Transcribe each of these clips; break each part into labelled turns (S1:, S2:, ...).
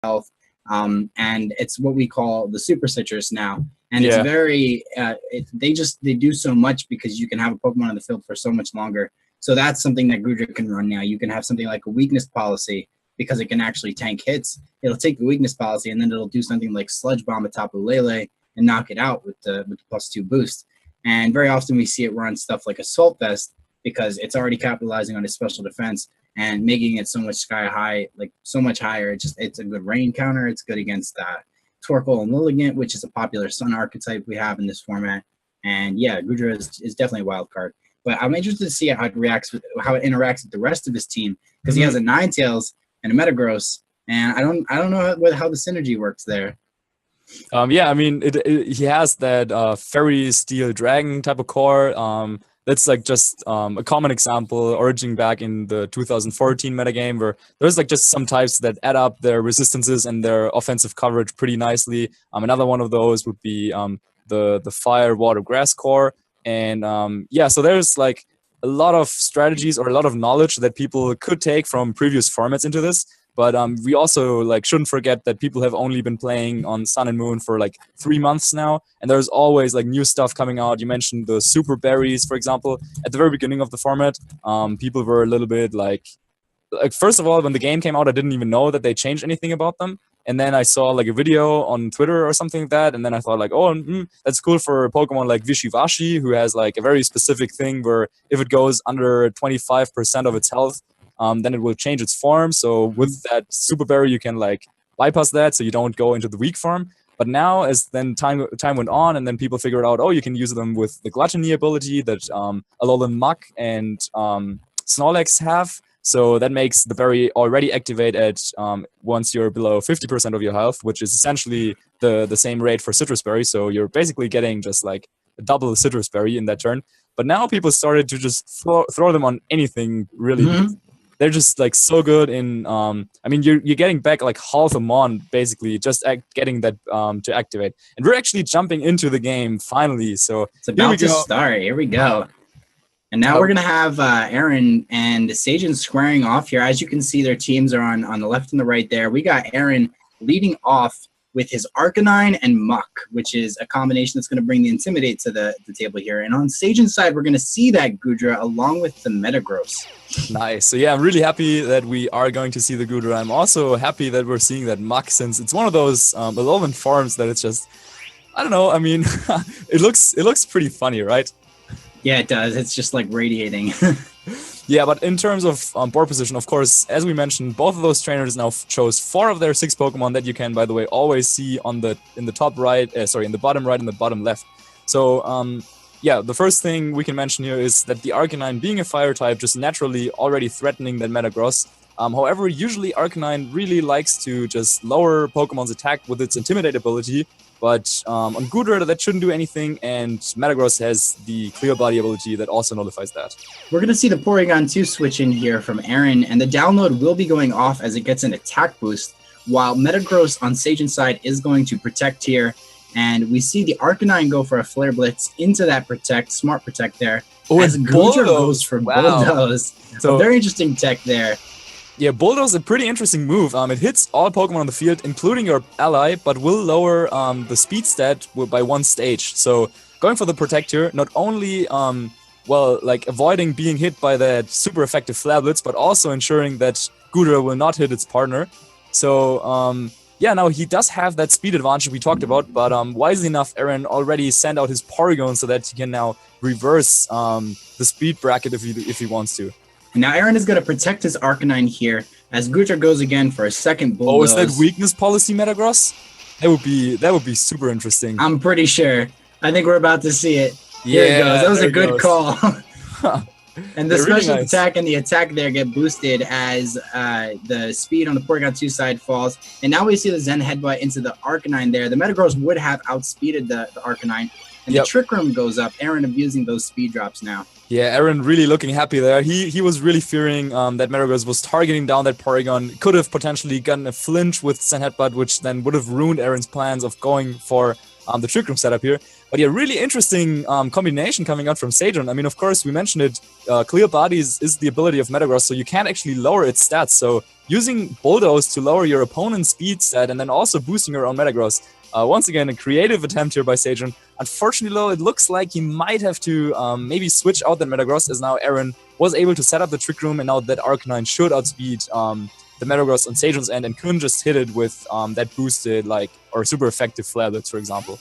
S1: health. And it's what we call the super citrus now. And
S2: Yeah.
S1: it's very, they do so much because you can have a Pokemon on the field for so much longer. So that's something that Gudra can run now. You can have something like a weakness policy because it can actually tank hits. It'll take the weakness policy and then it'll do something like Sludge Bomb atop of Lele and knock it out with the +2 boost. And very often we see it run stuff like Assault Vest because it's already capitalizing on its special defense and making it so much sky high, like so much higher. It's a good rain counter. It's good against Torkoal and Lilligant, which is a popular Sun archetype we have in this format. And yeah, Gudra is definitely a wild card. But I'm interested to see how it interacts with the rest of his team because he has a Ninetales and a Metagross, and I don't know how the synergy works there.
S2: Yeah, I mean, he has that Fairy Steel Dragon type of core. That's like just a common example originating back in the 2014 metagame where there's like just some types that add up their resistances and their offensive coverage pretty nicely. Another one of those would be the Fire, Water, Grass core. And yeah, so there's like a lot of strategies or a lot of knowledge that people could take from previous formats into this. But we also like shouldn't forget that people have only been playing on Sun and Moon for like 3 months now, and there's always like new stuff coming out. You mentioned the Super Berries, for example. At the very beginning of the format, people were a little bit like first of all, when the game came out, I didn't even know that they changed anything about them. And then I saw like a video on Twitter or something like that, and then I thought like, oh, that's cool for a Pokemon like Wishiwashi, who has like a very specific thing where if it goes under 25% of its health, then it will change its form. So with that Super Berry, you can like bypass that, so you don't go into the weak form. But now, as then time went on, and then people figured out, oh, you can use them with the Gluttony ability that Alolan Muck and Snorlax have. So that makes the berry already activate at once you're below 50% of your health, which is essentially the same rate for Citrus Berry. So you're basically getting just like a double Citrus Berry in that turn. But now people started to just throw them on anything, really. They're just like so good in, I mean, you're getting back like half a mon, basically, just getting that to activate. And we're actually jumping into the game, finally. So
S1: it's about to start. Here we go. And now we're going to have Aaron and Sejun squaring off here. As you can see, their teams are on the left and the right there. We got Aaron leading off with his Arcanine and Muck, which is a combination that's going to bring the Intimidate to the table here. And on Sejun's side, we're going to see that Gudra along with the Metagross.
S2: Nice. So yeah, I'm really happy that we are going to see the Gudra. I'm also happy that we're seeing that Muck, since it's one of those evolvement forms that it's just, I don't know, I mean, it looks pretty funny, right?
S1: Yeah, it does. It's just like radiating.
S2: Yeah, but in terms of board position, of course, as we mentioned, both of those trainers now chose 4 of their 6 Pokemon that you can, by the way, always see in the top right, in the bottom right and the bottom left. So, yeah, the first thing we can mention here is that the Arcanine, being a fire type, just naturally already threatening that Metagross. However, usually Arcanine really likes to just lower Pokemon's attack with its Intimidate ability. But on Gudra, that shouldn't do anything, and Metagross has the Clear Body ability that also nullifies that.
S1: We're going to see the Porygon 2 switch in here from Aaron, and the download will be going off as it gets an attack boost, while Metagross on Sejun's side is going to protect here. And we see the Arcanine go for a Flare Blitz into that Smart Protect there.
S2: Oh,
S1: as Gudra goes for Bulldoze. So, a very interesting tech there.
S2: Yeah, Bulldoze is a pretty interesting move. It hits all Pokemon on the field, including your ally, but will lower the speed stat by 1 stage. So going for the Protect here, not only well, like avoiding being hit by that super effective Flare Blitz, but also ensuring that Gudra will not hit its partner. So yeah, now he does have that speed advantage we talked about, but wisely enough, Aaron already sent out his Porygon so that he can now reverse the speed bracket if he wants to.
S1: And now Aaron is going to protect his Arcanine here as Gudra goes again for a second Bulldoze.
S2: Oh, is that weakness policy Metagross? That would be super interesting.
S1: I'm pretty sure. I think we're about to see it.
S2: Yeah,
S1: here it goes. That was a good call. And the special
S2: really nice.
S1: attack and the attack there get boosted as the speed on the Porygon 2 side falls. And now we see the Zen Headbutt into the Arcanine there. The Metagross would have outspeeded the Arcanine. And the Trick Room goes up. Aaron abusing those speed drops now.
S2: Yeah, Aaron really looking happy there. He was really fearing that Metagross was targeting down that Porygon. Could have potentially gotten a flinch with Zen Headbutt, which then would have ruined Aaron's plans of going for the Trick Room setup here. But yeah, really interesting combination coming out from Sejun. I mean, of course, we mentioned it. Clear Bodies is the ability of Metagross, so you can actually lower its stats. So using Bulldoze to lower your opponent's speed stat and then also boosting your own Metagross. Once again, a creative attempt here by Sejun. Unfortunately, though, it looks like he might have to maybe switch out that Metagross, as now Aaron was able to set up the Trick Room, and now that Arcanine should outspeed the Metagross on Sejun's end and couldn't just hit it with that boosted, or super effective Flare Blitz, for example.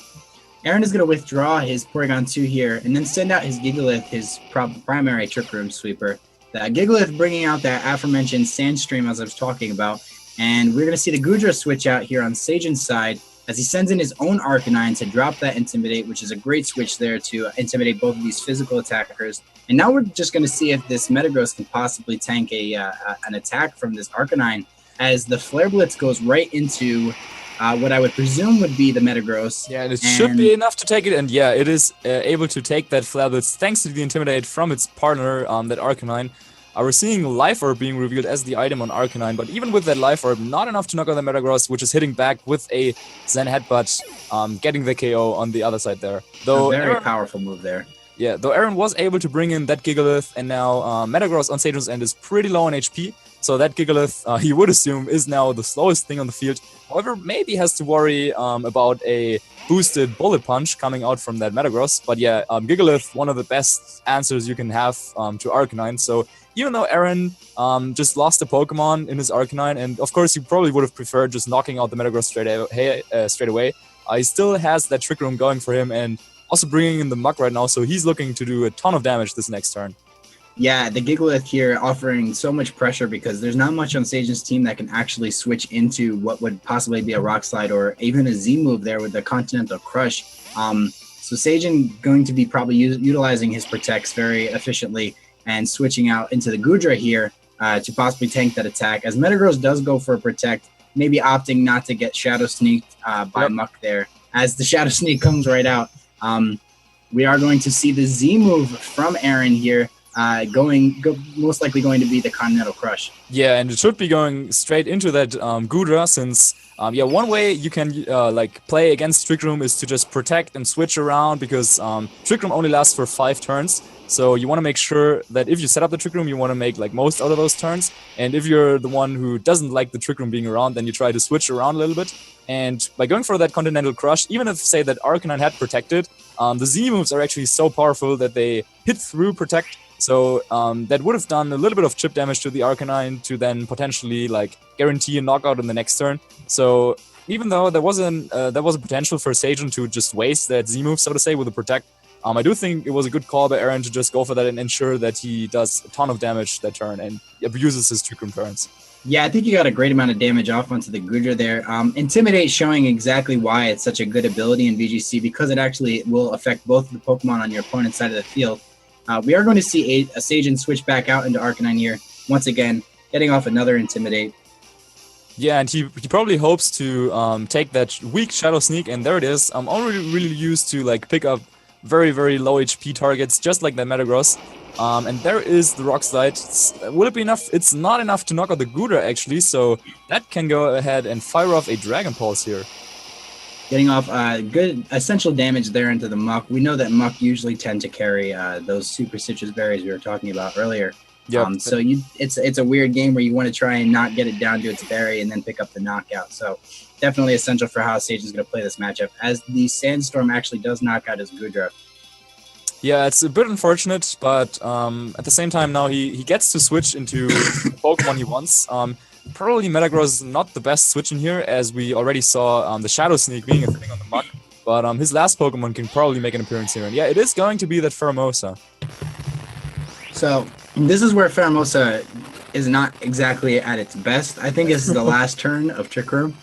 S1: Aaron is going to withdraw his Porygon 2 here and then send out his Gigalith, his primary Trick Room sweeper. The Gigalith bringing out that aforementioned Sandstream, as I was talking about. And we're going to see the Goodra switch out here on Sejun's side as he sends in his own Arcanine to drop that Intimidate, which is a great switch there to intimidate both of these physical attackers. And now we're just going to see if this Metagross can possibly tank an attack from this Arcanine, as the Flare Blitz goes right into what I would presume would be the Metagross.
S2: Yeah, and it should be enough to take it. And yeah, it is able to take that Flare Blitz thanks to the Intimidate from its partner, that Arcanine. We're seeing Life Orb being revealed as the item on Arcanine, but even with that Life Orb, not enough to knock out the Metagross, which is hitting back with a Zen Headbutt, getting the KO on the other side there.
S1: Though a very powerful move there.
S2: Yeah, though Aaron was able to bring in that Gigalith, and now Metagross on Sejun's end is pretty low on HP, so that Gigalith, he would assume, is now the slowest thing on the field. However, maybe has to worry about a boosted Bullet Punch coming out from that Metagross. But yeah, Gigalith, one of the best answers you can have to Arcanine. So even though Aaron just lost a Pokemon in his Arcanine, and of course he probably would have preferred just knocking out the Metagross straight away, he still has that Trick Room going for him, and also bringing in the Muk right now, so he's looking to do a ton of damage this next turn.
S1: Yeah, the Gigalith here offering so much pressure because there's not much on Sejun's team that can actually switch into what would possibly be a Rock Slide or even a Z move there with the Continental Crush. So Sejun going to be probably utilizing his Protects very efficiently and switching out into the Goodra here to possibly tank that attack. As Metagross does go for a Protect, maybe opting not to get Shadow Sneaked by Muk there. As the Shadow Sneak comes right out, we are going to see the Z move from Aaron here, most likely going to be the Continental Crush.
S2: Yeah, and it should be going straight into that Goodra, since one way you can play against Trick Room is to just protect and switch around, because Trick Room only lasts for 5 turns. So you want to make sure that if you set up the Trick Room, you want to make most out of those turns. And if you're the one who doesn't like the Trick Room being around, then you try to switch around a little bit. And by going for that Continental Crush, even if, say, that Arcanine had Protected, the Z moves are actually so powerful that they hit through Protect. So that would have done a little bit of chip damage to the Arcanine to then potentially guarantee a knockout in the next turn. So even though there was a potential for Sejun to just waste that Z move, so to say, with the Protect, I do think it was a good call by Aaron to just go for that and ensure that he does a ton of damage that turn and abuses his Trick Room turns.
S1: Yeah, I think you got a great amount of damage off onto the Goodra there. Intimidate showing exactly why it's such a good ability in VGC, because it actually will affect both the Pokemon on your opponent's side of the field. We are going to see a Sejun switch back out into Arcanine here, once again, getting off another Intimidate.
S2: Yeah, and he probably hopes to take that weak Shadow Sneak, and there it is. Already really used to pick up very, very low HP targets, just like that Metagross. And there is the Rock Slide. Will it be enough? It's not enough to knock out the Goodra, actually, so that can go ahead and fire off a Dragon Pulse here.
S1: Getting off good essential damage there into the Muk. We know that Muk usually tend to carry those Super Citrus Berries we were talking about earlier.
S2: Yep.
S1: So it's a weird game where you want to try and not get it down to its berry and then pick up the knockout. So definitely essential for how Sejun's going to play this matchup, as the Sandstorm actually does knock out his Goodra.
S2: Yeah, it's a bit unfortunate, but at the same time now he gets to switch into the Pokemon he wants. Probably Metagross is not the best switch in here, as we already saw the Shadow Sneak being a thing on the Muk. But his last Pokemon can probably make an appearance here. And yeah, it is going to be that Pheromosa.
S1: So this is where Pheromosa is not exactly at its best. I think this is the last turn of Trick Room.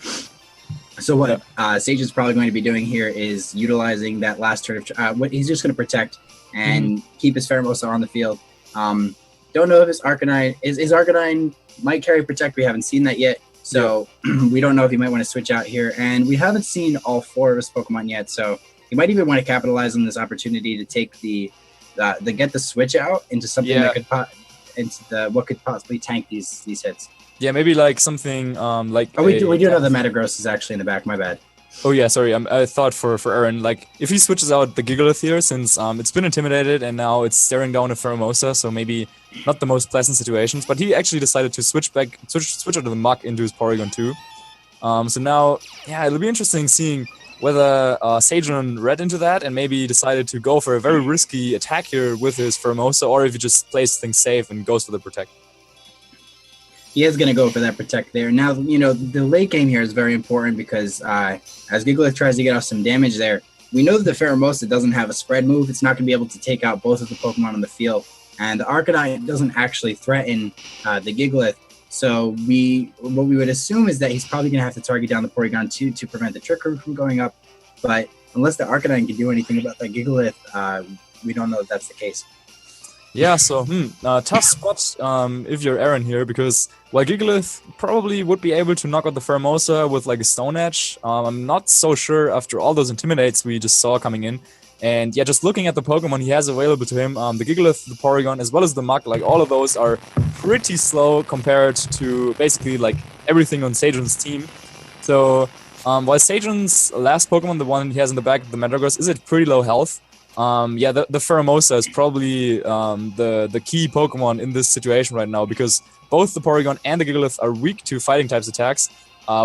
S1: So what Sage is probably going to be doing here is utilizing that last turn of what he's just going to protect and keep his Pheromosa on the field. Don't know if his Arcanine might carry Protect. We haven't seen that yet. So we don't know if he might want to switch out here. And we haven't seen all 4 of his Pokemon yet. So he might even want to capitalize on this opportunity to take get the switch out into something that could what could possibly tank these hits.
S2: Yeah, maybe something
S1: we do know the Metagross is actually in the back. My bad.
S2: Oh yeah, sorry. I thought for Aaron, like if he switches out the Gigalith here, since it's been intimidated and now it's staring down a Pheromosa, so maybe not the most pleasant situations. But he actually decided to switch out of the Muck into his Porygon 2. So now, yeah, it'll be interesting seeing whether Sejun read into that and maybe decided to go for a very risky attack here with his Pheromosa, or if he just plays things safe and goes for the Protect.
S1: He is going to go for that Protect there. Now, you know, the late game here is very important because as Gigalith tries to get off some damage there, we know that the Pheromosa doesn't have a spread move. It's not going to be able to take out both of the Pokemon on the field. And the Arcanine doesn't actually threaten the Gigalith. So what we would assume is that he's probably going to have to target down the Porygon 2 to prevent the Trick Room from going up. But unless the Arcanine can do anything about that Gigalith, we don't know if that's the case.
S2: Yeah, so tough spot if you're Aaron here, because while Gigalith probably would be able to knock out the Pheromosa with like a Stone Edge, I'm not so sure after all those Intimidates we just saw coming in. And yeah, just looking at the Pokemon he has available to him, the Gigalith, the Porygon, as well as the Muk, like all of those are pretty slow compared to basically like everything on Sejun's team. So while Sejun's last Pokemon, the one he has in the back, the Metagross, is at pretty low health. Yeah, the Pheromosa is probably the key Pokemon in this situation right now, because both the Porygon and the Gigalith are weak to fighting types attacks.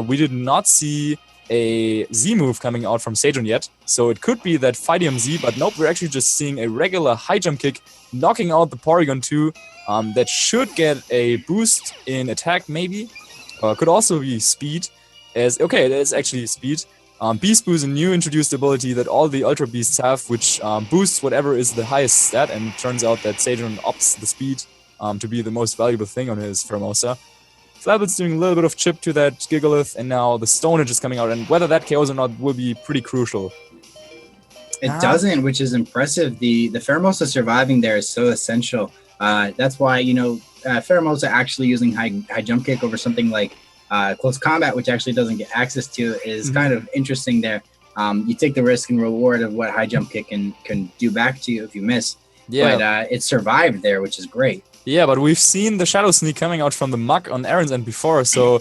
S2: We did not see a Z move coming out from Sejun yet, so it could be that Fightium Z, but nope, we're actually just seeing a regular high jump kick knocking out the Porygon 2. That should get a boost in attack maybe, could also be speed, okay, it is actually speed. Beast Boost is a new introduced ability that all the Ultra Beasts have, which boosts whatever is the highest stat, and it turns out that Sejun opts the speed to be the most valuable thing on his Pheromosa. Flabber's doing a little bit of chip to that Gigalith, and now the Stone Edge is coming out, and whether that KOs or not will be pretty crucial.
S1: It doesn't, which is impressive. The Pheromosa surviving there is so essential. That's why, you know, Pheromosa actually using high jump kick over something like Close Combat, which actually doesn't get access to, is kind of interesting there. You take the risk and reward of what high jump kick can do back to you if you miss. Yeah. But it survived there, which is great. Yeah,
S2: but we've seen the Shadow Sneak coming out from the Muk on Aaron's end before, so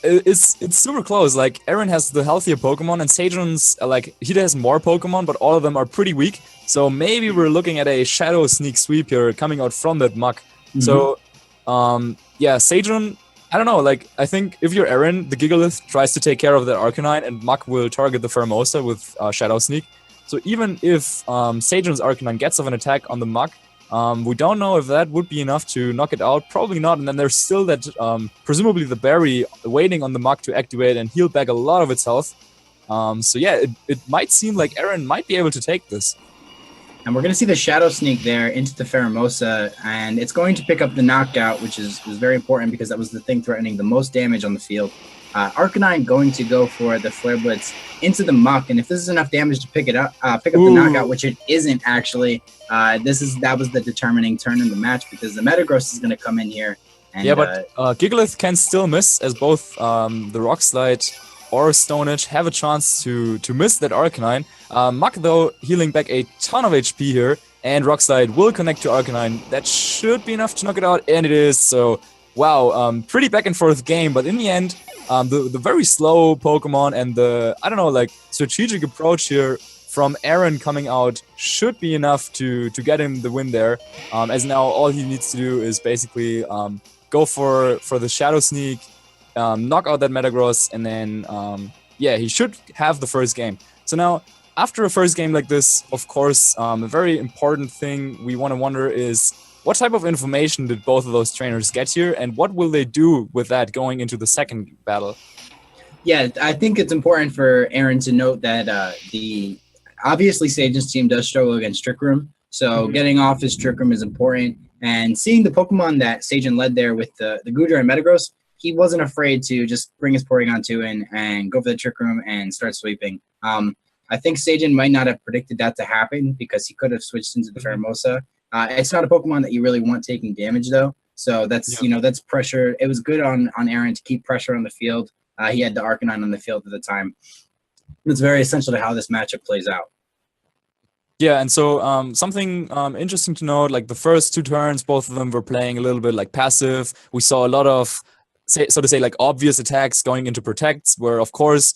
S2: it's super close. Like, Aaron has the healthier Pokemon, and Sejun's, like, he has more Pokemon, but all of them are pretty weak. So maybe we're looking at a Shadow Sneak sweep here coming out from that Muk. So, yeah, Sejun, I don't know, like, I think if you're Aaron, the Gigalith tries to take care of that Arcanine, and Muk will target the Pheromosa with Shadow Sneak. So even if Sejun's Arcanine gets off an attack on the Muk, we don't know if that would be enough to knock it out. Probably not. And then there's still that, presumably the berry waiting on the Muk to activate and heal back a lot of its health. So yeah, it might seem like Aaron might be able to take this.
S1: And we're going to see the Shadow Sneak there into the Pheromosa, and it's going to pick up the knockout, which was very important because that was the thing threatening the most damage on the field. Arcanine going to go for the Flare Blitz into the Muk, and if this is enough damage to pick up the knockout, which it isn't actually, that was the determining turn in the match, because the Metagross is going to come in here. And,
S2: yeah, but Gigalith can still miss, as both the Rock Slide or Stone Edge have a chance to miss that Arcanine. Muk, though, healing back a ton of HP here, and Rock Slide will connect to Arcanine. That should be enough to knock it out, and it is. So, wow, pretty back and forth game, but in the end, the very slow Pokemon and the, I don't know, like, strategic approach here from Aaron coming out should be enough to get him the win there, as now all he needs to do is basically go for the Shadow Sneak, knock out that Metagross, and then, yeah, he should have the first game. So now, after a first game like this, of course, a very important thing we want to wonder is, what type of information did both of those trainers get here, and what will they do with that going into the second battle?
S1: Yeah, I think it's important for Aaron to note that obviously Sejun's team does struggle against Trick Room, so getting off his Trick Room is important. And seeing the Pokemon that Sejun led there with the Goodra and Metagross, he wasn't afraid to just bring his Porygon 2 in and go for the Trick Room and start sweeping. I think Sejun might not have predicted that to happen because he could have switched into the Pheromosa. It's not a Pokemon that you really want taking damage, though. So that's, that's pressure. It was good on Aaron to keep pressure on the field. He had the Arcanine on the field at the time. It's very essential to how this matchup plays out.
S2: Yeah, and so something interesting to note, like the first two turns, both of them were playing a little bit like passive. We saw a lot of, so to say, like obvious attacks going into protects, where of course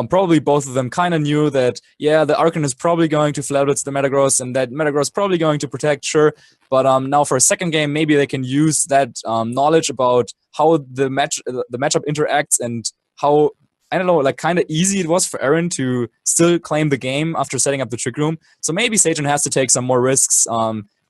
S2: probably both of them kind of knew that, yeah, the Arcanine is probably going to Flatblitz the Metagross, and that Metagross is probably going to protect, sure. But now for a second game, maybe they can use that knowledge about how the matchup interacts and how, I don't know, like kind of easy it was for Aaron to still claim the game after setting up the Trick Room. So maybe Sejun has to take some more risks.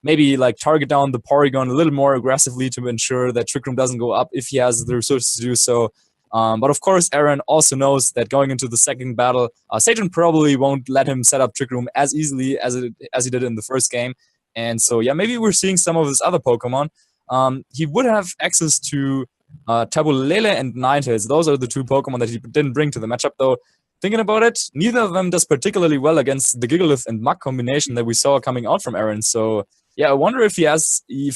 S2: Maybe like target down the Porygon a little more aggressively to ensure that Trick Room doesn't go up if he has the resources to do so. But of course, Aaron also knows that going into the second battle, Sejun probably won't let him set up Trick Room as easily as he did in the first game. And so, yeah, maybe we're seeing some of his other Pokemon. He would have access to Tabu Lele and Ninetales. Those are the two Pokemon that he didn't bring to the matchup, though. Thinking about it, neither of them does particularly well against the Gigalith and Muk combination that we saw coming out from Aaron. So, yeah, I wonder if he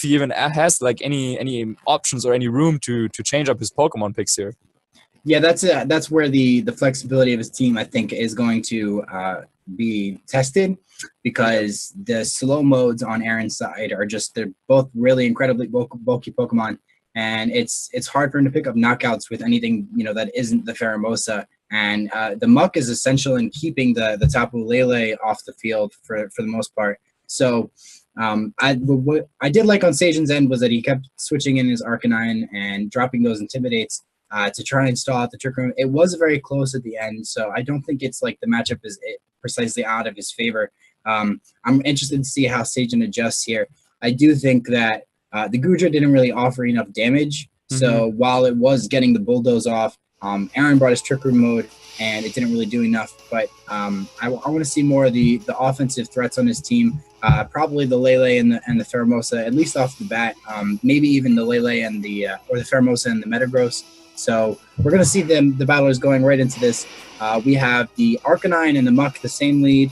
S2: even has like any options or any room to change up his Pokemon picks here.
S1: Yeah, that's where the flexibility of his team, I think, is going to be tested, because the slow modes on Aaron's side are just, they're both really incredibly bulky Pokemon, and it's hard for him to pick up knockouts with anything, you know, that isn't the Pheromosa. And the Muk is essential in keeping the Tapu Lele off the field for the most part. So what I did like on Sejun's end was that he kept switching in his Arcanine and dropping those Intimidates to try and stall out the Trick Room. It was very close at the end, so I don't think it's like the matchup is precisely out of his favor. I'm interested to see how Sejun adjusts here. I do think that the Gudra didn't really offer enough damage, so while it was getting the Bulldoze off, Aaron brought his Trick Room mode, and it didn't really do enough. But I want to see more of the offensive threats on his team. Probably the Lele and the Pheromosa, at least off the bat. Maybe even the Lele and the Pheromosa and the Metagross. So we're going to see the battlers going right into this. We have the Arcanine and the Muk, the same lead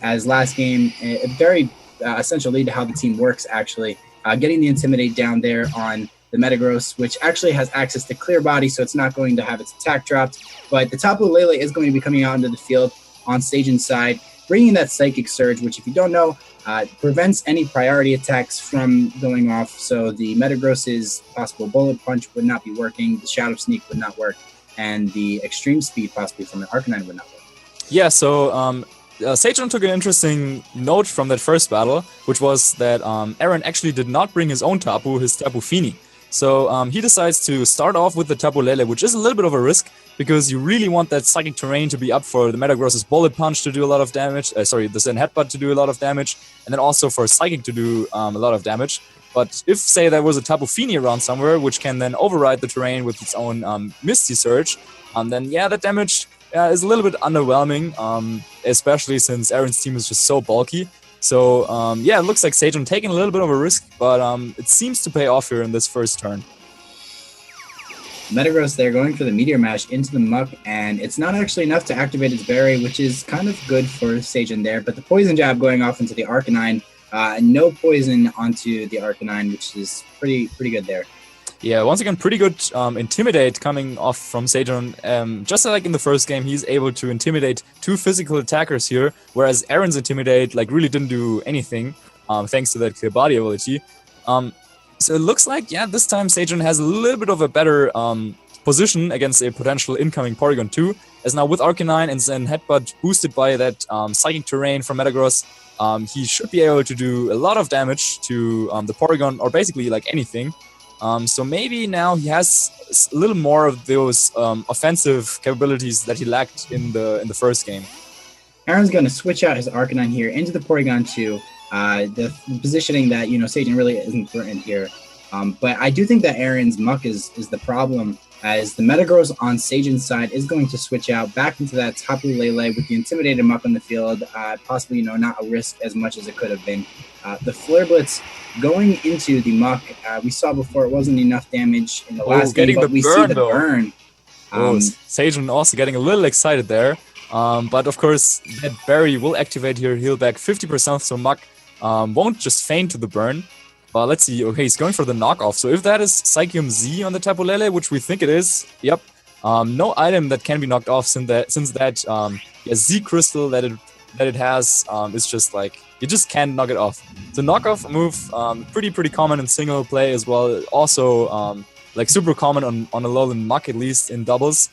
S1: as last game. A very essential lead to how the team works, actually. Getting the Intimidate down there on the Metagross, which actually has access to Clear Body, so it's not going to have its attack dropped. But the Tapu Lele is going to be coming out into the field on Sejun's side, bringing that Psychic Surge, which, if you don't know, prevents any priority attacks from going off. So the Metagross's possible Bullet Punch would not be working, the Shadow Sneak would not work, and the Extreme Speed possibly from the Arcanine would not work.
S2: Yeah, so Sejun took an interesting note from that first battle, which was that Aaron actually did not bring his own Tapu, his Tapu Fini. So he decides to start off with the Tapu Lele, which is a little bit of a risk, because you really want that Psychic Terrain to be up for the Metagross's Bullet Punch to do a lot of damage, the Zen Headbutt to do a lot of damage, and then also for Psychic to do a lot of damage. But if, say, there was a Tapu Fini around somewhere, which can then override the terrain with its own Misty Surge, then yeah, that damage is a little bit underwhelming, especially since Aaron's team is just so bulky. So, yeah, it looks like Sejun taking a little bit of a risk, but it seems to pay off here in this first turn.
S1: Metagross, they're going for the Meteor Mash into the Muk, and it's not actually enough to activate its Berry, which is kind of good for Sejun there. But the Poison Jab going off into the Arcanine, no poison onto the Arcanine, which is pretty good there.
S2: Yeah, once again, pretty good Intimidate coming off from Sejun. Just like in the first game, he's able to intimidate two physical attackers here, whereas Aaron's Intimidate like really didn't do anything, thanks to that Clear Body ability. So it looks like, yeah, this time Sejun has a little bit of a better position against a potential incoming Porygon 2, as now with Arcanine and Zen Headbutt boosted by that Psychic Terrain from Metagross, he should be able to do a lot of damage to the Porygon, or basically like anything. So maybe now he has a little more of those offensive capabilities that he lacked in the first game.
S1: Aaron's going to switch out his Arcanine here into the Porygon 2. The positioning that, Sejun really isn't threatened here. But I do think that Aaron's Muk is the problem, as the Metagross on Sejun's side is going to switch out back into that Tapu Lele with the Intimidated Muk on the field. Possibly, not a risk as much as it could have been. The Flare Blitz going into the Muk, we saw before it wasn't enough damage in the last game, but we see the burn.
S2: Sejun also getting a little excited there. But of course, that Berry will activate here, heal back 50%, so Muk won't just faint to the burn. But let's see, okay, he's going for the knockoff. So if that is Psychium Z on the Tapu Lele, which we think it is, yep. No item that can be knocked off since that Z Crystal that it has is just like, you just can't knock it off. The knockoff move, pretty common in single play as well. Also, like super common on a Alolan Muk, at least in doubles.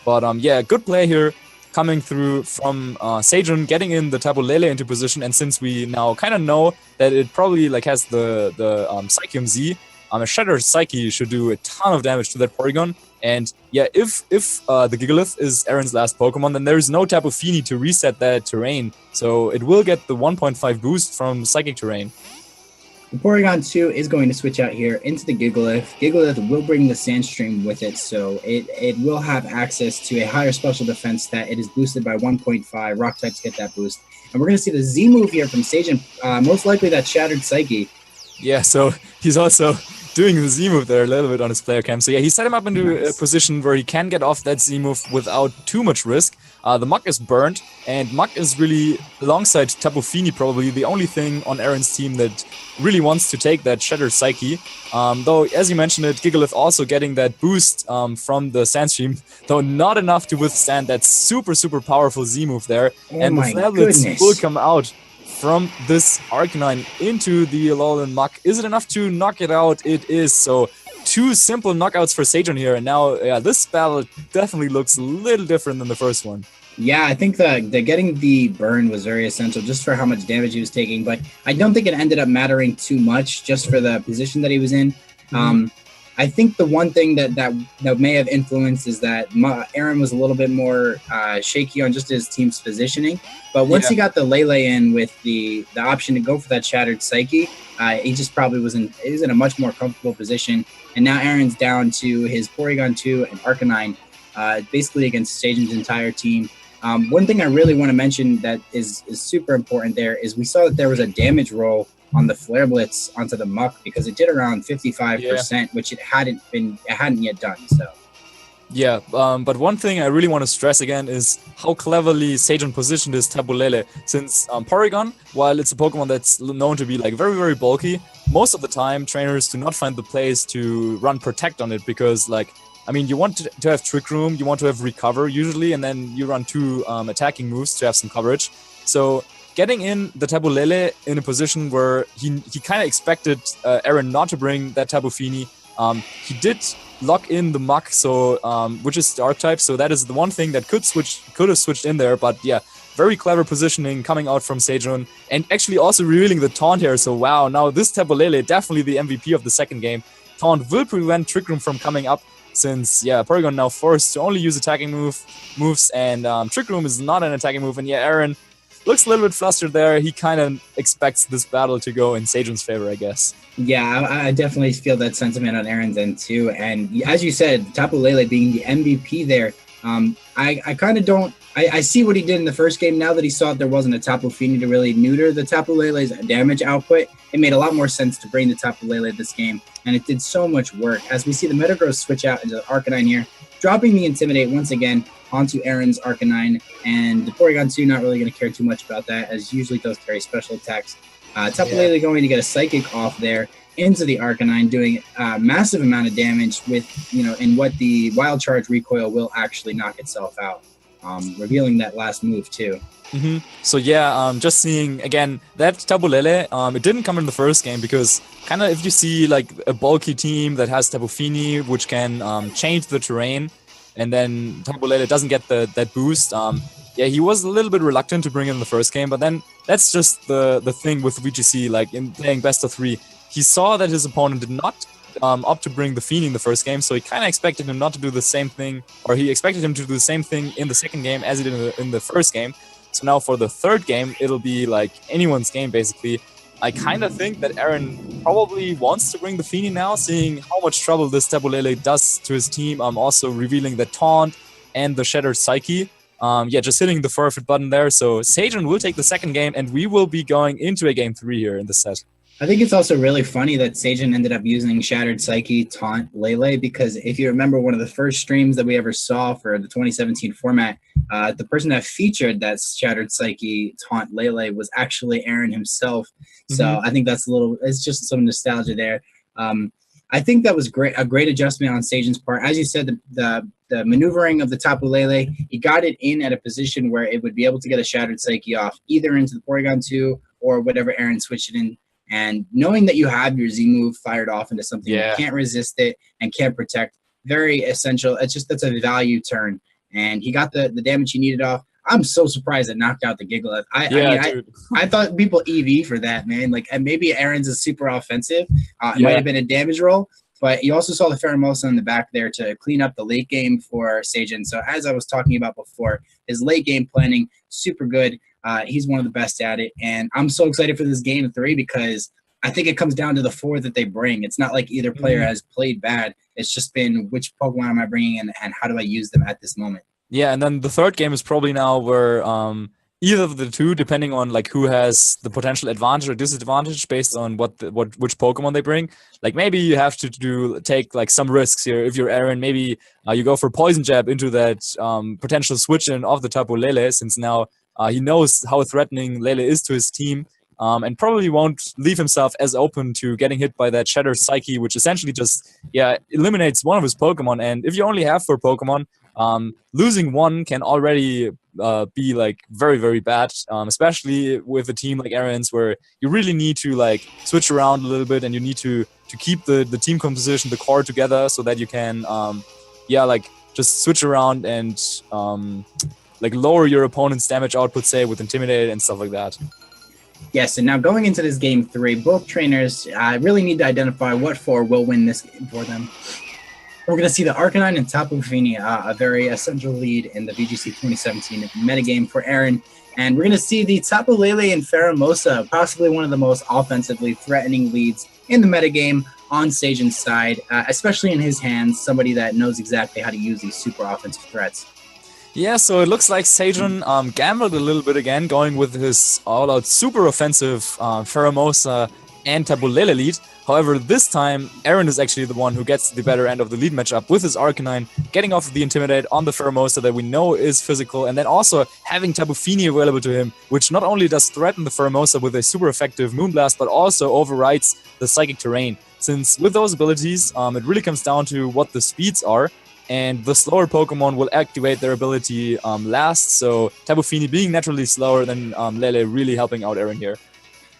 S2: But yeah, good play here coming through from Sejun, getting in the Tabu Lele into position. And since we now kind of know that it probably like has the Psychium Z, a Shattered Psyche should do a ton of damage to that Porygon. And yeah, if the Gigalith is Aaron's last Pokemon, then there is no Tapu Fini to reset that terrain. So it will get the 1.5 boost from Psychic Terrain.
S1: The Porygon 2 is going to switch out here into the Gigalith. Gigalith will bring the Sandstream with it, so it will have access to a higher special defense stat. It is boosted by 1.5. Rock types get that boost. And we're going to see the Z move here from Sejun, most likely that Shattered Psyche.
S2: Yeah, so he's also doing the Z move there a little bit on his player cam. So yeah, he set him up into a position where he can get off that Z move without too much risk. The Muk is burnt, and Muk is really, alongside Tapu Fini, probably the only thing on Aaron's team that really wants to take that Shattered Psyche. Though, as you mentioned it, Gigalith also getting that boost from the Sandstream, though not enough to withstand that super, super powerful Z move there.
S1: Oh
S2: and the
S1: my
S2: Flablets
S1: goodness.
S2: will come out from this Arcanine into the Alolan Muk. Is it enough to knock it out? It is. So 2 simple knockouts for Sejun here, and now yeah, this battle definitely looks a little different than the first one.
S1: Yeah, I think that getting the burn was very essential just for how much damage he was taking, but I don't think it ended up mattering too much just for the position that he was in. I think the one thing that may have influenced is that Aaron was a little bit more shaky on just his team's positioning. But once he got the Lele in with the option to go for that Shattered Psyche, he just probably was in a much more comfortable position. And now Aaron's down to his Porygon 2 and Arcanine, basically against Sejun's entire team. One thing I really want to mention that is super important there is we saw that there was a damage roll on the Flare Blitz onto the Muk because it did around 55%, which it hadn't yet done. So
S2: yeah, but one thing I really want to stress again is how cleverly Sejun positioned his Tapu Lele, since Porygon, while it's a Pokemon that's known to be like very, very bulky, most of the time trainers do not find the place to run Protect on it because, like, I mean, you want to have Trick Room, you want to have Recover usually, and then you run 2 attacking moves to have some coverage. So getting in the Tapu Lele in a position where he kind of expected Aaron not to bring that Tapu Fini. He did lock in the Muk, so which is Dark type, so that is the one thing that could have switched in there. But yeah, very clever positioning coming out from Sejun, and actually also revealing the taunt here. So wow, now this Tapu Lele definitely the MVP of the second game. Taunt will prevent Trick Room from coming up, since yeah, Porygon now forced to only use attacking moves, and Trick Room is not an attacking move. And yeah, Aaron looks a little bit flustered there. He kind of expects this battle to go in Sejun's favor, I guess. Yeah,
S1: I definitely feel that sentiment on Aaron's end too. And as you said, Tapu Lele being the MVP there, I kind of don't. I see what he did in the first game. Now that he saw that there wasn't a Tapu Fini to really neuter the Tapu Lele's damage output, it made a lot more sense to bring the Tapu Lele this game, and it did so much work. As we see the Metagross switch out into the Arcanine here, dropping the Intimidate once again onto Aaron's Arcanine, and the Porygon 2 not really going to care too much about that, as usually those carry special attacks. Tapu Lele going to get a Psychic off there into the Arcanine, doing a massive amount of damage with, in what the Wild Charge recoil will actually knock itself out, revealing that last move too.
S2: So yeah, just seeing again that Tapu Lele, it didn't come in the first game because kind of if you see like a bulky team that has Tapu Fini, which can change the terrain, and then Tapu Lele doesn't get that boost. Yeah, he was a little bit reluctant to bring in the first game, but then that's just the thing with VGC. Like in playing best of 3, he saw that his opponent did not opt to bring the Fini in the first game, so he kind of expected him not to do the same thing, or he expected him to do the same thing in the second game as he did in the first game. So now for the third game, it'll be like anyone's game, basically. I kind of think that Aaron probably wants to bring the Fini now, seeing how much trouble this Tapu Lele does to his team. Also revealing the Taunt and the Shattered Psyche. Yeah, just hitting the forfeit button there. So Sejun will take the second game, and we will be going into a game 3 here in the set.
S1: I think it's also really funny that Sejun ended up using Shattered Psyche, Taunt, Lele, because if you remember one of the first streams that we ever saw for the 2017 format, the person that featured that Shattered Psyche, Taunt, Lele was actually Aaron himself. So I think it's just some nostalgia there. I think that was a great adjustment on Sejun's part. As you said, the maneuvering of the Tapu Lele, he got it in at a position where it would be able to get a Shattered Psyche off, either into the Porygon 2 or whatever Aaron switched it in. And knowing that you have your Z move fired off into something that can't resist it and can't protect, very essential. That's a value turn. and he got the damage he needed off. I'm so surprised it knocked out the Gigalith. I thought people EV for that, man. Like, and maybe Aaron's is super offensive. It might have been a damage roll, but you also saw the Pheromosa in the back there to clean up the late game for Sejun. So as I was talking about before, his late game planning, super good. He's one of the best at it. And I'm so excited for this game 3 because I think it comes down to the 4 that they bring. It's not like either player has played bad. It's just been which Pokemon am I bringing in and how do I use them at this moment.
S2: Yeah, and then the third game is probably now where either of the two, depending on like who has the potential advantage or disadvantage based on which Pokemon they bring. Like maybe you have to take like some risks here. If you're Aaron, maybe you go for Poison Jab into that potential switch in of the Tapu Lele, since now he knows how threatening Lele is to his team. And probably won't leave himself as open to getting hit by that Shattered Psyche, which essentially just eliminates one of his Pokemon. And if you only have 4 Pokemon, losing one can already be like very, very bad, especially with a team like Aaron's, where you really need to like switch around a little bit, and you need to keep the team composition, the core together, so that you can like just switch around and like lower your opponent's damage output, say with Intimidate and stuff like that.
S1: Yes, and now going into this game 3, both trainers really need to identify what 4 will win this game for them. We're going to see the Arcanine and Tapu Fini, a very essential lead in the VGC 2017 metagame for Aaron. And we're going to see the Tapu Lele and Pheromosa, possibly one of the most offensively threatening leads in the metagame on Sejun's side, especially in his hands, somebody that knows exactly how to use these super offensive threats.
S2: Yeah, so it looks like Sejun gambled a little bit again, going with his all-out super offensive Pheromosa and Tapu Lele lead. However, this time, Aaron is actually the one who gets the better end of the lead matchup with his Arcanine, getting off the Intimidate on the Pheromosa that we know is physical, and then also having Tapu Fini available to him, which not only does threaten the Pheromosa with a super effective Moonblast, but also overrides the Psychic Terrain. Since with those abilities, it really comes down to what the speeds are, and the slower Pokemon will activate their ability last, so Tapu Fini being naturally slower than Lele really helping out Aaron here.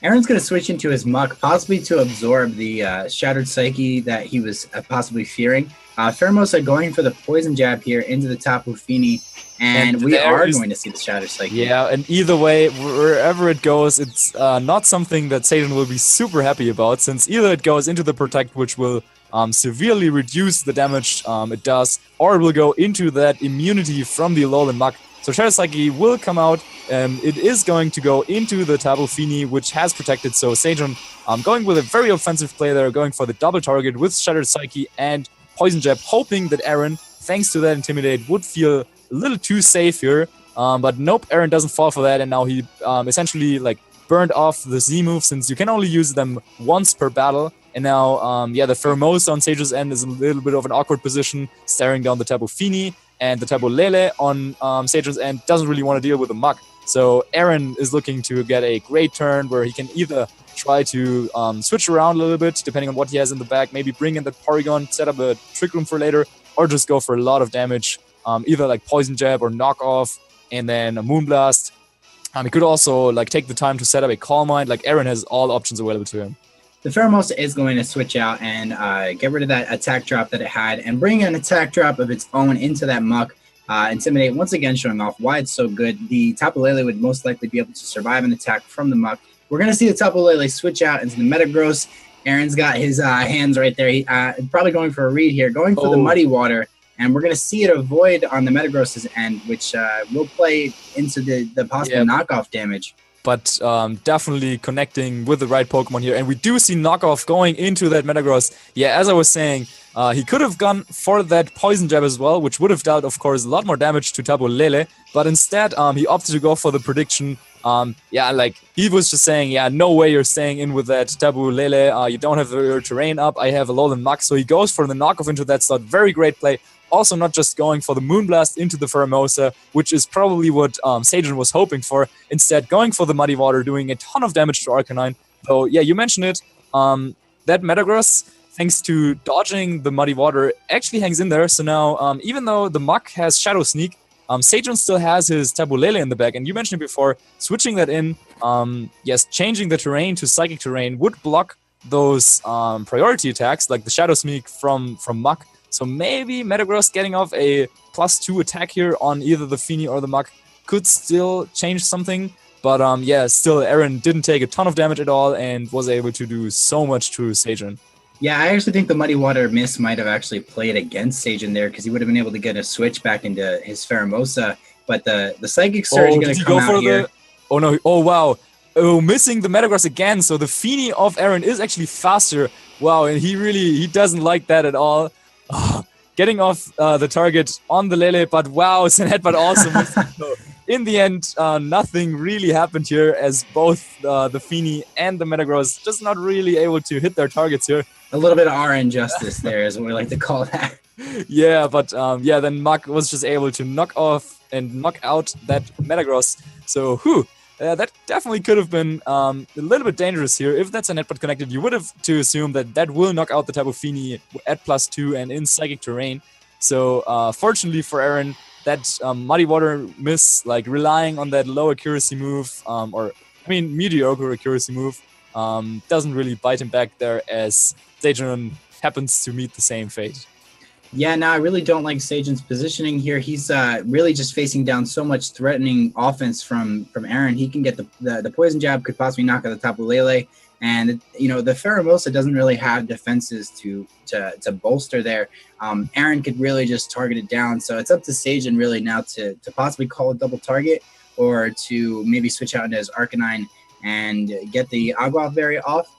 S1: Aaron's going to switch into his Muck, possibly to absorb the Shattered Psyche that he was possibly fearing. Pheromosa going for the Poison Jab here into the Tapu Fini, and we are going to see the Shattered Psyche.
S2: Yeah, and either way, wherever it goes, it's not something that Sejun will be super happy about, since either it goes into the Protect, which will severely reduce the damage it does, or it will go into that immunity from the Alolan Muck. So Shattered Psyche will come out. It is going to go into the Tapu Fini, which has protected. So Sejun going with a very offensive play there, going for the double target with Shattered Psyche and Poison Jab, hoping that Aaron, thanks to that Intimidate, would feel a little too safe here. But nope, Aaron doesn't fall for that, and now he essentially like burned off the Z move, since you can only use them once per battle. And now, the Pheromosa on Sejun's end is a little bit of an awkward position, staring down the Tapu Fini, and the Tapu Lele on Sejun's end doesn't really want to deal with the Muck. So Aaron is looking to get a great turn where he can either try to switch around a little bit, depending on what he has in the back, maybe bring in that Porygon, set up a Trick Room for later, or just go for a lot of damage, either like Poison Jab or Knock Off, and then a Moonblast. He could also like take the time to set up a Calm Mind. Like Aaron has all options available to him.
S1: The Pheromosa is going to switch out and get rid of that attack drop that it had and bring an attack drop of its own into that Muck. Intimidate, once again showing off why it's so good. The Tapu Lele would most likely be able to survive an attack from the Muck. We're going to see the Tapu Lele switch out into the Metagross. Aaron's got his hands right there. He, probably going for a read here, going for the Muddy Water. And we're going to see it avoid on the Metagross's end, which will play into the possible knockoff damage.
S2: But definitely connecting with the right Pokemon here. And we do see Knockoff going into that Metagross. Yeah, as I was saying, he could have gone for that Poison Jab as well, which would have dealt, of course, a lot more damage to Tapu Lele. But instead, he opted to go for the prediction. Like he was just saying, no way you're staying in with that Tapu Lele. You don't have your terrain up. I have a Alolan Muck. So he goes for the knockoff into that slot. Very great play. Also not just going for the Moonblast into the Pheromosa, which is probably what Sejun was hoping for. Instead, going for the Muddy Water, doing a ton of damage to Arcanine. Though, yeah, you mentioned it. That Metagross, thanks to dodging the Muddy Water, actually hangs in there. So now, even though the Muck has Shadow Sneak, Sejun still has his Tapu Lele in the back. And you mentioned it before, switching that in, changing the terrain to Psychic Terrain would block those priority attacks, like the Shadow Sneak from Muck. So maybe Metagross getting off a +2 attack here on either the Feeny or the Muk could still change something. But yeah, still Aaron didn't take a ton of damage at all and was able to do so much to Sejun.
S1: Yeah, I actually think the Muddy Water Miss might have actually played against Sejun there because he would have been able to get a switch back into his Pheromosa. But the Psychic Surge is going to come out here.
S2: Oh no! Oh wow! Oh, missing the Metagross again. So the Feeny of Aaron is actually faster. Wow, and he doesn't like that at all. Oh, getting off the target on the Lele, but wow, Zen Headbutt also missed. So in the end, nothing really happened here as both the Feeny and the Metagross just not really able to hit their targets here.
S1: A little bit of RN justice there is what we like to call that.
S2: Yeah, but yeah, then Muk was just able to knock off and knock out that Metagross. So, that definitely could have been a little bit dangerous here. If that's a netbot connected, you would have to assume that that will knock out the Tapu Fini at +2 and in Psychic Terrain. So, fortunately for Aaron, that Muddy Water Miss, like relying on that low accuracy move, mediocre accuracy move, doesn't really bite him back there as Sejun happens to meet the same fate.
S1: Yeah, no, I really don't like Sejun's positioning here. He's really just facing down so much threatening offense from Aaron. He can get the Poison Jab, could possibly knock out the Tapu Lele. And, you know, the Pheromosa doesn't really have defenses to bolster there. Aaron could really just target it down. So it's up to Sejun really now to possibly call a double target or to maybe switch out into his Arcanine and get the Agua Berry off.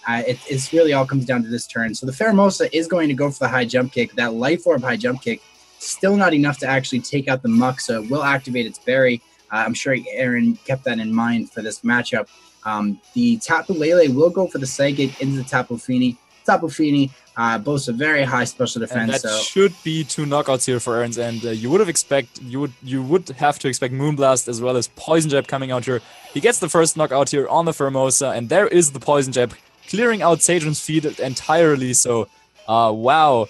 S1: It's really all comes down to this turn. So the Pheromosa is going to go for the high jump kick. That Life Orb high jump kick, still not enough to actually take out the Muk, so it will activate its berry. I'm sure Aaron kept that in mind for this matchup. The Tapu Lele will go for the Psychic into the Tapu Fini. Tapu Fini boasts a very high special defense.
S2: And that should be 2 knockouts here for Aaron's end. You would have to expect Moonblast as well as Poison Jab coming out here. He gets the first knockout here on the Pheromosa, and there is the Poison Jab clearing out Sejun's feed entirely. So, wow.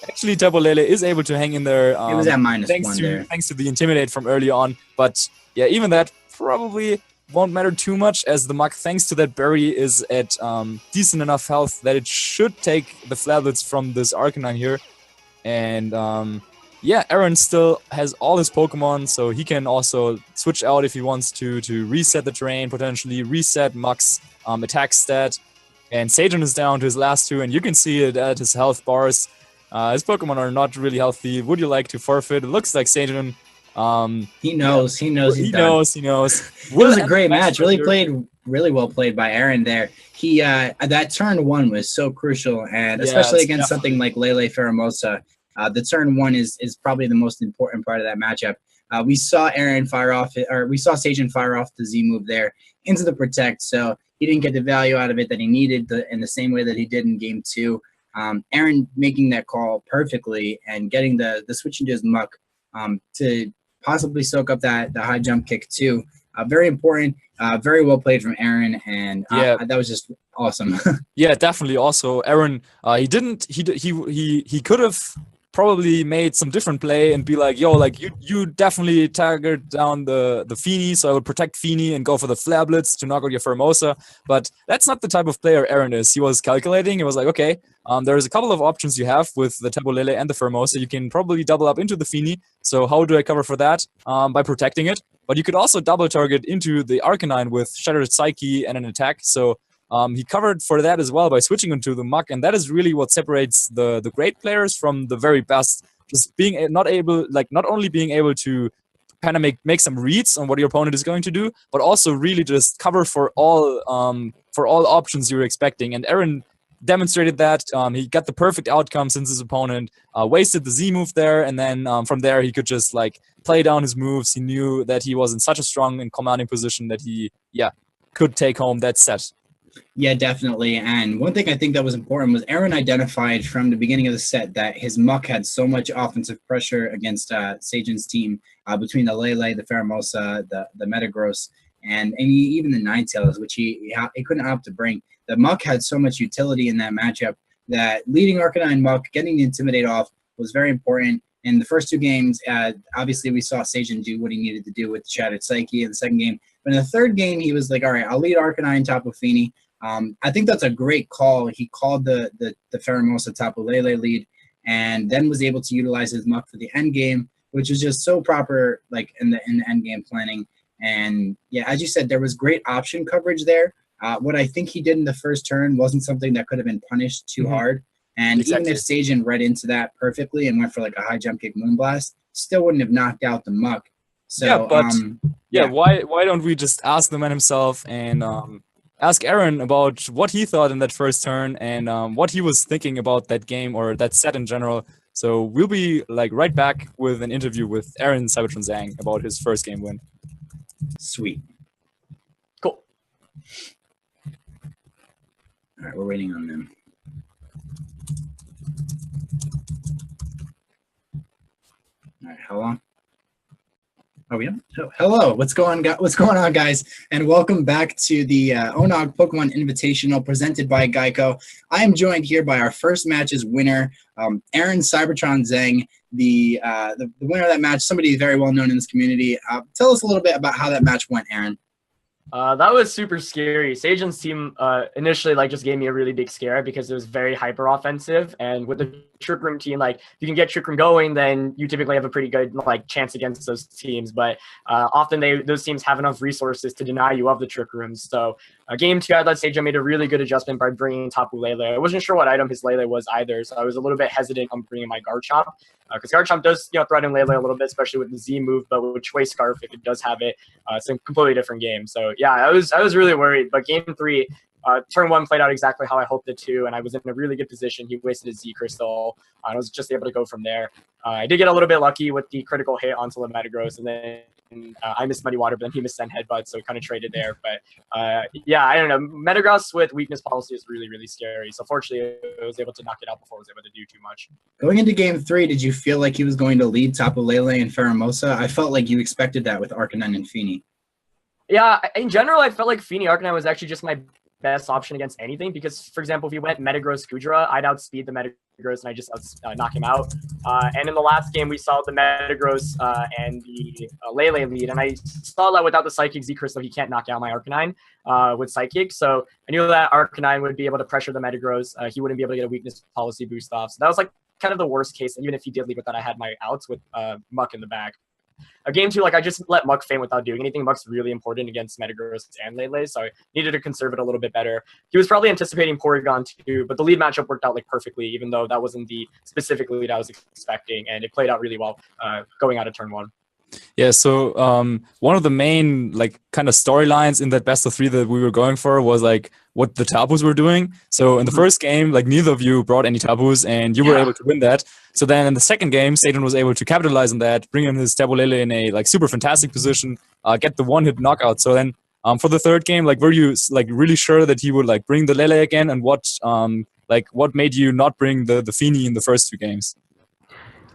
S2: Actually, Tapu Lele is able to hang in there.
S1: It was at -1 there.
S2: Thanks to the Intimidate from early on. But yeah, even that probably won't matter too much as the Muk, thanks to that berry, is at decent enough health that it should take the Flablets from this Arcanine here. And yeah, Aaron still has all his Pokemon, so he can also switch out if he wants to reset the terrain, potentially reset Muk's attack stat. And Sejun is down to his last 2, and you can see it at his health bars. His Pokemon are not really healthy. Would you like to forfeit? It looks like Sejun...
S1: He knows.
S2: He knows.
S1: It was a great match. Really well played by Aaron there. He that turn 1 was so crucial, and especially against something like Lele Pheromosa, the turn 1 is probably the most important part of that matchup. We saw Sejun fire off the Z move there into the Protect, so he didn't get the value out of it that he needed in the same way that he did in game 2. Aaron making that call perfectly and getting the switch into his Muk to possibly soak up the high jump kick too. Very important, very well played from Aaron, and that was just awesome.
S2: Yeah, definitely. Also, Aaron, he could have probably made some different play and be like, yo, like you definitely target down the Feeny, so I would protect Feeny and go for the Flablets to knock out your Pheromosa. But that's not the type of player Aaron is. He was calculating. He was like, okay, there's a couple of options you have with the Tapu Lele and the Pheromosa. You can probably double up into the Feeny. So how do I cover for that? By protecting it. But you could also double target into the Arcanine with Shattered Psyche and an attack. So he covered for that as well by switching into the Muk, and that is really what separates the great players from the very best. Just being not only being able to kind of make some reads on what your opponent is going to do, but also really just cover for all options you're expecting. And Aaron demonstrated that. He got the perfect outcome since his opponent wasted the Z move there, and then from there he could just like play down his moves. He knew that he was in such a strong and commanding position that he could take home that set.
S1: Yeah, definitely. And one thing I think that was important was Aaron identified from the beginning of the set that his Muk had so much offensive pressure against Sejun's team between the Lele, the Pheromosa, the Metagross, and even the Ninetales, which he couldn't opt to bring. The Muk had so much utility in that matchup that leading Arcanine Muk, getting the Intimidate off was very important. In the first 2 games, obviously we saw Sejun do what he needed to do with the Shattered Psyche in the second game. But in the third game, he was like, all right, I'll lead Arcanine Tapu Fini. I think that's a great call. He called the Pheromosa Tapu Lele lead. and then was able to utilize his muck for the end game, which was just so proper, like in the end game planning. And yeah, as you said, there was great option coverage there. What I think he did in the first turn wasn't something that could have been punished too hard. And
S2: Exactly.
S1: even if Sejun read into that perfectly and went for like a high jump kick moonblast, still wouldn't have knocked out the muck. So
S2: Yeah, but why don't we just ask the man himself and ask Aaron about what he thought in that first turn and what he was thinking about that game or that set in general. So we'll be like right back with an interview with Aaron Cybertron Zheng about his first game win.
S1: Sweet.
S2: Cool.
S1: All right, we're waiting on them. All right, how long? Oh, we don't. Oh, hello, what's going on, guys? And welcome back to the ONOG Pokemon Invitational presented by GEICO. I am joined here by our first match's winner, Aaron Cybertron Zheng, the winner of that match, somebody very well known in this community. Tell us a little bit about how that match went, Aaron.
S3: That was super scary. Sejun's team initially just gave me a really big scare because it was very hyper offensive, and with the Trick Room team, if you can get Trick Room going, then you typically have a pretty good chance against those teams. But often those teams have enough resources to deny you of the Trick Rooms. So game 2, I thought Sejun made a really good adjustment by bringing Tapu Lele. I wasn't sure what item his Lele was either, so I was a little bit hesitant on bringing my Garchomp because Garchomp does threaten Lele a little bit, especially with the Z move. But with Choice Scarf, if it does have it, it's a completely different game. So yeah, I was really worried. But game 3. Turn 1 played out exactly how I hoped it to, and I was in a really good position. He wasted his Z Crystal. I was just able to go from there. I did get a little bit lucky with the critical hit onto the Metagross, and then I missed Muddy Water, but then he missed Send Headbutt, so kind of traded there. But yeah, I don't know. Metagross with weakness policy is really, really scary. So fortunately, I was able to knock it out before I was able to do too much.
S1: Going into game 3, did you feel like he was going to lead Tapu Lele and Pheromosa? I felt like you expected that with Arcanine and Feeny.
S3: Yeah, in general, I felt like Feeny Arcanine was actually just my best option against anything because, for example, if you went Metagross Gudra, I'd outspeed the Metagross and I just knock him out. And in the last game, we saw the Metagross and the Lele lead, and I saw that without the Psychic Z Crystal, he can't knock out my Arcanine with Psychic. So I knew that Arcanine would be able to pressure the Metagross. He wouldn't be able to get a weakness policy boost off. So that was kind of the worst case. And even if he did lead with that, I had my outs with Muck in the back. Game 2, I just let Muck faint without doing anything. Muck's really important against Metagross and Lele, so I needed to conserve it a little bit better. He was probably anticipating Porygon too, but the lead matchup worked out perfectly, even though that wasn't the specific lead I was expecting, and it played out really well going out of turn 1.
S2: Yeah, so one of the main kind of storylines in that best of 3 that we were going for was what the Tapus were doing. So in the first game, neither of you brought any Tapus and you were able to win that. So then in the second game, Sejun was able to capitalize on that, bring in his Tapu Lele in a super fantastic position, get the one-hit knockout. So then for the third game, were you really sure that he would bring the Lele again, and what made you not bring the Feeny in the first 2 games?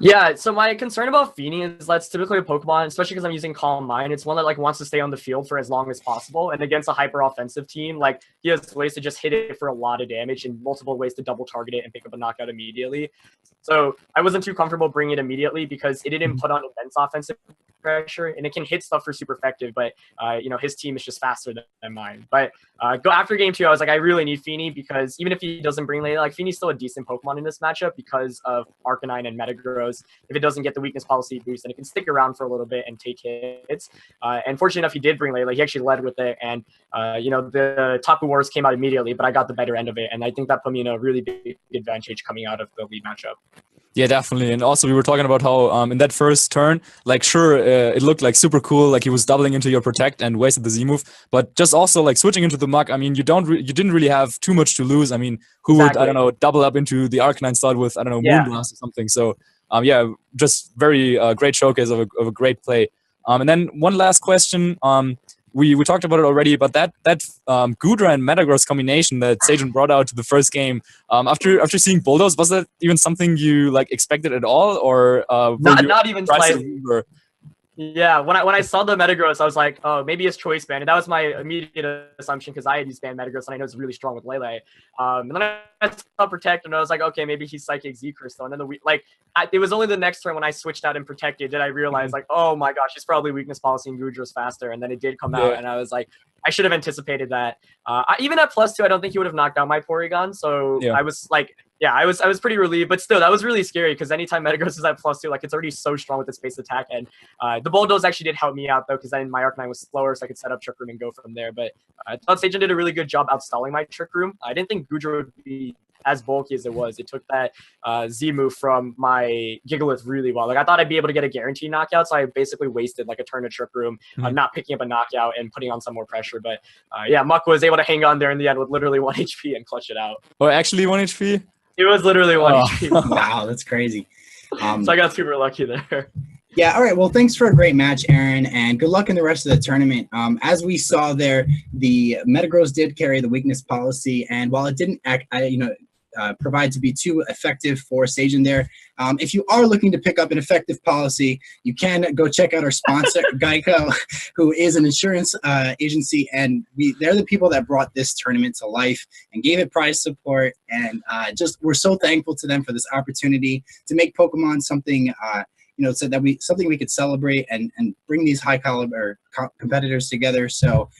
S3: Yeah, so my concern about Feeny is that's typically a Pokemon, especially because I'm using Calm Mind. It's one that wants to stay on the field for as long as possible. And against a hyper offensive team, he has ways to just hit it for a lot of damage and multiple ways to double target it and pick up a knockout immediately. So I wasn't too comfortable bringing it immediately because it didn't put on immense offensive pressure, and it can hit stuff for super effective, but his team is just faster than mine. But go after game 2, I was I really need Feeny because even if he doesn't bring Lele, Feeny's still a decent Pokemon in this matchup because of Arcanine and Metagross. If it doesn't get the weakness policy boost, then it can stick around for a little bit and take hits. And fortunately enough, he did bring Lele. He actually led with it, and the Tapu Wars came out immediately, but I got the better end of it, and I think that put me in a really big advantage coming out of the lead matchup.
S2: Yeah, definitely. And also we were talking about how in that first turn, sure, it looked super cool, he was doubling into your Protect and wasted the Z move, but just also switching into the Muck, I mean, you didn't really have too much to lose. I mean, who would, I don't know, double up into the Arcanine slot with, I don't know, Moonblast or something. So yeah, just very great showcase of a great play. And then one last question. We talked about it already, but that Gudra and Metagross combination that Sejun brought out to the first game, after seeing Bulldoze, was that even something you expected at all, or
S3: not even slightly? Yeah, when I saw the Metagross, I was like, oh, maybe it's Choice Band, and that was my immediate assumption because I had used Band Metagross and I know it's really strong with Lele. And then I saw Protect, and I was like, okay, maybe he's Psychic Z Crystal. And then it was only the next turn when I switched out and Protected did I realize oh my gosh, it's probably weakness policy and Gudra's faster. And then it did come out, and I was like, I should have anticipated that. Even at +2, I don't think he would have knocked out my Porygon. So
S2: Yeah.
S3: I was like, yeah, I was pretty relieved. But still, that was really scary because anytime Metagross is at +2, like it's already so strong with its base attack. And the Bulldoze actually did help me out though, because then my Arcanine was slower, so I could set up Trick Room and go from there. But I thought Sejun did a really good job outstalling my Trick Room. I didn't think Goodra would be as bulky as it was. It took that Z move from my Gigalith really well. Like I thought I'd be able to get a guaranteed knockout, so I basically wasted like a turn of Trick Room, not picking up a knockout and putting on some more pressure. But yeah, Muck was able to hang on there in the end with literally 1 HP and clutch it out.
S2: Oh, actually 1 HP?
S3: It was literally 1
S2: Oh.
S3: HP.
S1: Wow, that's crazy.
S3: So I got super lucky there.
S1: Yeah, all right. Well, thanks for a great match, Aaron, and good luck in the rest of the tournament. As we saw there, the Metagross did carry the weakness policy, and while it didn't provide to be too effective for Sejun there, if you are looking to pick up an effective policy, you can go check out our sponsor, GEICO, who is an insurance agency, and they're the people that brought this tournament to life and gave it prize support, and we're so thankful to them for this opportunity to make Pokemon something so that something we could celebrate and bring these high caliber competitors together. So